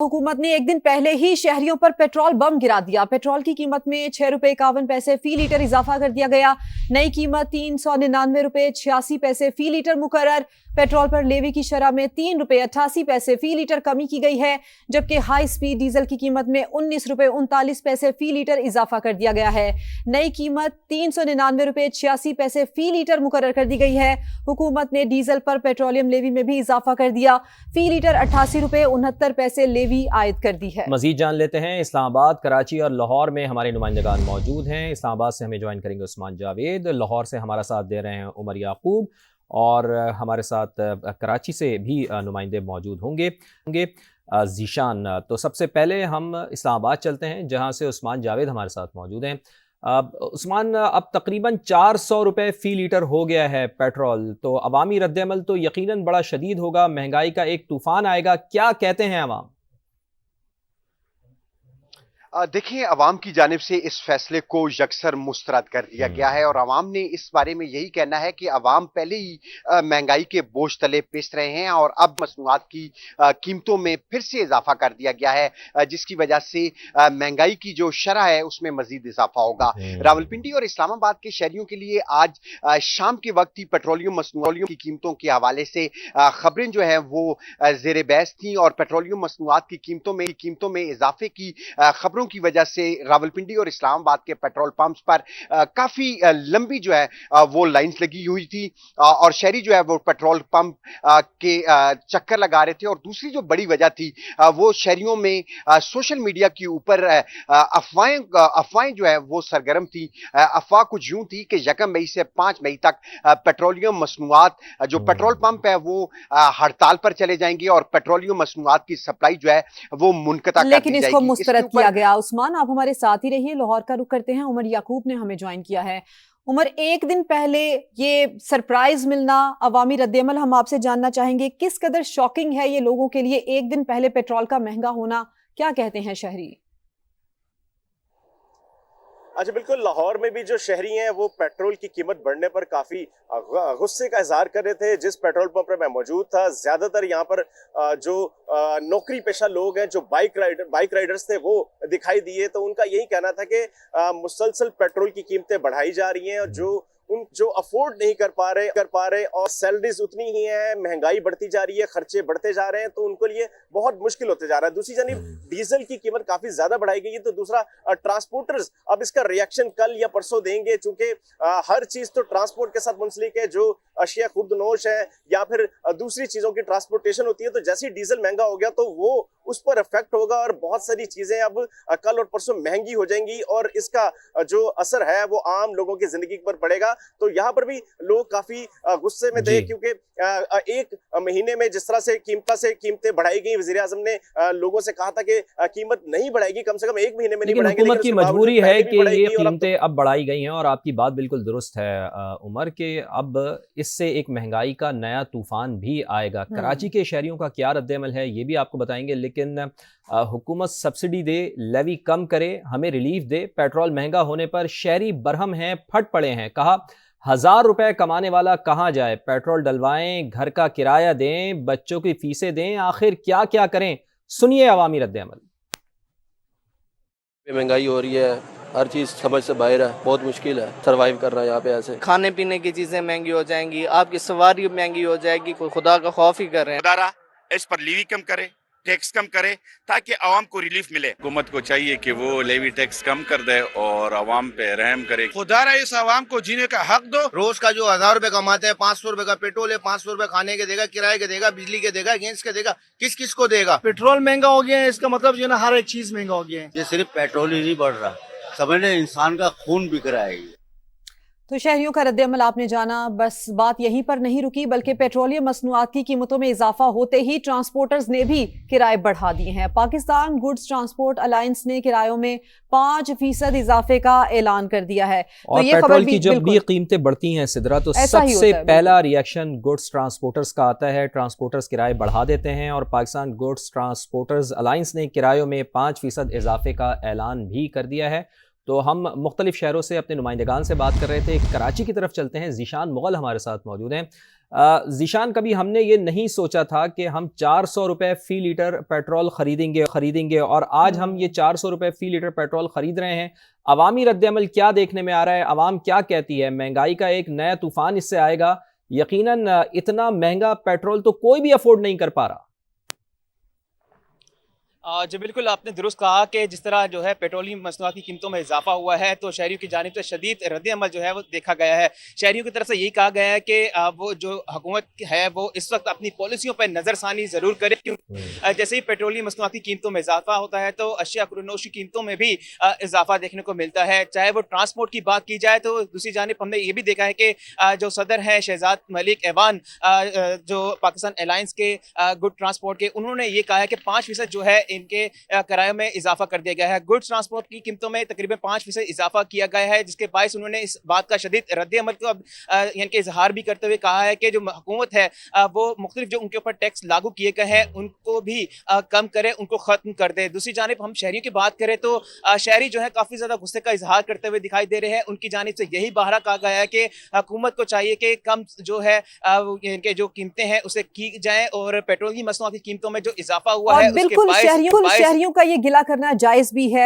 हुकूमत ने एक दिन पहले ही शहरियों पर पेट्रोल बम गिरा दिया। पेट्रोल की कीमत में 6 रुपए 51 पैसे फी लीटर इजाफा कर दिया गया। नई कीमत 399 रुपए 86 पैसे फी लीटर मुकर्रर। पेट्रोल पर लेवी की शरह में 3 रुपए 88 पैसे फी लीटर कमी की गई है, जबकि हाई स्पीड डीजल की कीमत में 19 रुपए 39 पैसे फी लीटर इजाफा कर दिया गया है। नई कीमत 399 रुपए 86 पैसे फी लीटर मुकर्रर कर दी गई है। हुकूमत ने डीजल पर पेट्रोलियम लेवी में भी इजाफा कर दिया। फी लीटर 88 रुपए 69 पैसे लेवी आयद कर दी है। मजीद जान लेते हैं। इस्लामाबाद, कराची और लाहौर में हमारे नुमाइंदगान मौजूद हैं। इस्लामाबाद से हमें ज्वाइन करेंगे उस्मान जावेद, लाहौर से हमारा साथ दे रहे हैं उमर याकूब, और हमारे साथ कराची से भी नुमाइंदे मौजूद होंगे जीशान। तो सबसे पहले हम इस्लामाबाद चलते हैं, जहां से उस्मान जावेद हमारे साथ मौजूद हैं। उस्मान, अब तकरीबन 400 रुपये फ़ी लीटर हो गया है पेट्रोल, तो अवामी रद्दअमल तो यकीनन बड़ा शदीद होगा, महंगाई का एक तूफ़ान आएगा, क्या कहते हैं अवाम? देखिए, अवाम की जानिब से इस फैसले को यकसर मुस्तरद कर दिया गया है और अवाम ने इस बारे में यही कहना है कि अवाम पहले ही महंगाई के बोझ तले पिस रहे हैं और अब मसनूआत की कीमतों में फिर से इजाफा कर दिया गया है, जिसकी वजह से महंगाई की जो शरह है उसमें मजीद इजाफा होगा। रावलपिंडी और इस्लामाबाद के शहरियों के लिए आज शाम के वक्त ही पेट्रोलियम मसनूआत की कीमतों के हवाले से खबरें जो है वो जेर बहस थी और पेट्रोलियम मसनूआत की कीमतों में इजाफे की खबरों की वजह से रावलपिंडी और इस्लामाबाद के पेट्रोल पंप्स पर काफी लंबी जो है वो लाइंस लगी हुई थी और शहरी जो है वो पेट्रोल पंप के चक्कर लगा रहे थे। और दूसरी जो बड़ी वजह थी वो शहरियों में सोशल मीडिया के ऊपर अफवाहें जो है वो सरगर्म थी। अफवाह कुछ यूं थी कि 1 मई से 5 मई तक पेट्रोलियम मसनूआत जो पेट्रोल पंप है वो हड़ताल पर चले जाएंगे और पेट्रोलियम मसनूआत की सप्लाई जो है वो मुनक़ता कर दी जाएगी। लेकिन इसको मुस्तरद किया गया। उस्मान, आप हमारे साथ ही रहिए, लाहौर का रुख करते हैं। उमर याकूब ने हमें ज्वाइन किया है। उमर, एक दिन पहले ये सरप्राइज मिलना, अवामी रद्दअमल हम आपसे जानना चाहेंगे, किस कदर शॉकिंग है ये लोगों के लिए, एक दिन पहले पेट्रोल का महंगा होना? क्या कहते हैं शहरी? अच्छा, बिल्कुल, लाहौर में भी जो शहरी हैं वो पेट्रोल की कीमत बढ़ने पर काफ़ी गुस्से का इजहार कर रहे थे। जिस पेट्रोल पंप पर मैं मौजूद था, ज़्यादातर यहाँ पर जो नौकरी पेशा लोग हैं, जो बाइक राइडर्स थे, वो दिखाई दिए। तो उनका यही कहना था कि मुसलसल पेट्रोल की कीमतें बढ़ाई जा रही हैं और जो अफोर्ड नहीं कर पा रहे और सैलरीज उतनी ही है, महंगाई बढ़ती जा रही है, खर्चे बढ़ते जा रहे हैं, तो उनको लिए बहुत मुश्किल होते जा रहा है। दूसरी जानिब डीजल की कीमत काफी ज्यादा बढ़ाई गई है, तो दूसरा ट्रांसपोर्टर्स अब इसका रिएक्शन कल या परसों देंगे, चूंकि हर चीज तो ट्रांसपोर्ट के साथ मुंसलिक है। जो अशिया खुर्दनोश है या फिर दूसरी चीजों की ट्रांसपोर्टेशन होती है, तो जैसे ही डीजल महंगा हो गया तो वो उस पर इफेक्ट होगा और बहुत सारी चीजें अब कल और परसों महंगी हो जाएंगी और इसका जो असर है वो आम लोगों की जिंदगी पर पड़ेगा। तो यहाँ पर भी लोग काफी गुस्से में थे, क्योंकि एक महीने में जिस तरह से कीमतें बढ़ाई गई, वज़ीर आज़म ने लोगों से कहा था कि कीमत नहीं बढ़ाएगी, कम से कम एक महीने में नहीं बढ़ाएंगे। हुकूमत की मजबूरी है कि ये कीमतें अब बढ़ाई गई हैं और आपकी बात बिल्कुल दुरुस्त है उमर, के अब इससे एक महंगाई का नया तूफान भी आएगा। कराची के शहरियों का क्या रद्दअमल है ये भी आपको बताएंगे, लेकिन हुकूमत सब्सिडी दे, लेवी कम करे, हमें रिलीफ दे। पेट्रोल महंगा होने पर शहरी बरहम हैं, फट पड़े हैं। कहा 1000 रुपए कमाने वाला कहाँ जाए, पेट्रोल डलवाएं, घर का किराया दें, बच्चों की फीसें दें, आखिर क्या क्या करें? सुनिए अवामी रद्दअमल। महंगाई हो रही है, हर चीज समझ से बाहर है, बहुत मुश्किल है सरवाइव करना यहाँ पे। ऐसे खाने पीने की चीजें महंगी हो जाएंगी, आपकी सवारी महंगी हो जाएगी, कोई खुदा का खौफ ही कर रहे हैं। इस पर लीवी कम करे, टैक्स कम करे, ताकि आवाम को रिलीफ मिले। हुकूमत को चाहिए कि वो लेवी टैक्स कम कर दे और आवाम पे रहम करे। खुदारा इस आवाम को जीने का हक दो। रोज का जो 1000 रुपए कमाते हैं, 500 रुपए का पेट्रोल है, 500 रुपए खाने के देगा, किराए के देगा, बिजली के देगा, गैस के देगा, किस किस को देगा? पेट्रोल महंगा हो गया है, इसका मतलब जो है ना हर एक चीज महंगा हो गया है। ये सिर्फ पेट्रोल ही नहीं बढ़ रहा, समझने इंसान का खून बिक रहा है। तो शहरियों का रद्दअमल आपने जाना। बस बात यहीं पर नहीं रुकी, बल्कि पेट्रोलियम मसनूआत की कीमतों में इजाफा होते ही ट्रांसपोर्टर्स ने भी किराए बढ़ा दिए हैं। पाकिस्तान गुड्स ट्रांसपोर्ट अलायंस ने किरायों में 5% इजाफे का ऐलान कर दिया है। और तो ये पेट्रोल की जब भी कीमतें बढ़ती हैं सिदरा, तो सबसे पहला रिएक्शन गुड्स ट्रांसपोर्टर्स का आता है। ट्रांसपोर्टर्स किराए बढ़ा देते हैं और पाकिस्तान गुड्स ट्रांसपोर्टर्स अलायंस ने किरायों में 5% इजाफे का ऐलान भी कर दिया है। तो हम मुख्तलिफ शहरों से अपने नुमाइंदगान से बात कर रहे थे। कराची की तरफ चलते हैं, जीशान मुगल हमारे साथ मौजूद हैं। ज़ीशान, कभी हमने ये नहीं सोचा था कि हम 400 रुपये फ़ी लीटर पेट्रोल खरीदेंगे और आज हम ये 400 रुपये फ़ी लीटर पेट्रोल खरीद रहे हैं। अवामी रद्द-ए-अमल क्या देखने में आ रहा है? अवाम क्या कहती है? महंगाई का एक नया तूफ़ान इससे आएगा। यकीनन इतना महंगा पेट्रोल तो कोई भी अफोर्ड नहीं कर पा रहा। जी बिल्कुल, आपने दुरुस्त कहा कि जिस तरह जो है पेट्रोलियम मसनूआत की कीमतों में इजाफा हुआ है तो शहरियों की जानिब से शदीद रद्द-ए-अमल जो है वो देखा गया है। शहरियों की तरफ से यही कहा गया है कि वो जो हुकूमत है वो इस वक्त अपनी पॉलिसियों पर नज़रसानी ज़रूर करे, क्योंकि जैसे ही पेट्रोलियम मसनूआत की कीमतों में इजाफा होता है तो अशिया खुर्दनोश की कीमतों में भी इजाफा देखने को मिलता है। चाहे वो ट्रांसपोर्ट की बात की जाए तो दूसरी जानिब हमने ये भी देखा है कि जो सदर हैं शहजाद मलिक ऐवान, जो पाकिस्तान एलायंस के गुड ट्रांसपोर्ट के, उन्होंने ये कहा है कि 5% जो है इनके किराए में इजाफा कर दिया गया है। गुड्स ट्रांसपोर्ट की कीमतों में तकरीबन 5% इजाफा किया गया है, जिसके बायस उन्होंने इस बात का शदीद रद्द-ए-अमल को यानी कि इजहार भी करते हुए कहा है कि जो हुकूमत है वो मुख्तलिफ जो उनके ऊपर टैक्स लागू किए गए हैं उनको भी कम करे, उनको खत्म कर दे। दूसरी जानिब हम शहरियों की बात करें तो शहरी जो है काफ़ी ज़्यादा गुस्से का इजहार करते हुए दिखाई दे रहे हैं। उनकी जानिब से यही बहारा कहा गया है कि हुकूमत को चाहिए कि कम जो है इनके जो कीमतें हैं उसे की जाए और पेट्रोल की मसनूआत की कीमतों में जो इजाफा हुआ है उसके बिल्कुल शहरियों का ये गिला करना जायज़ भी है।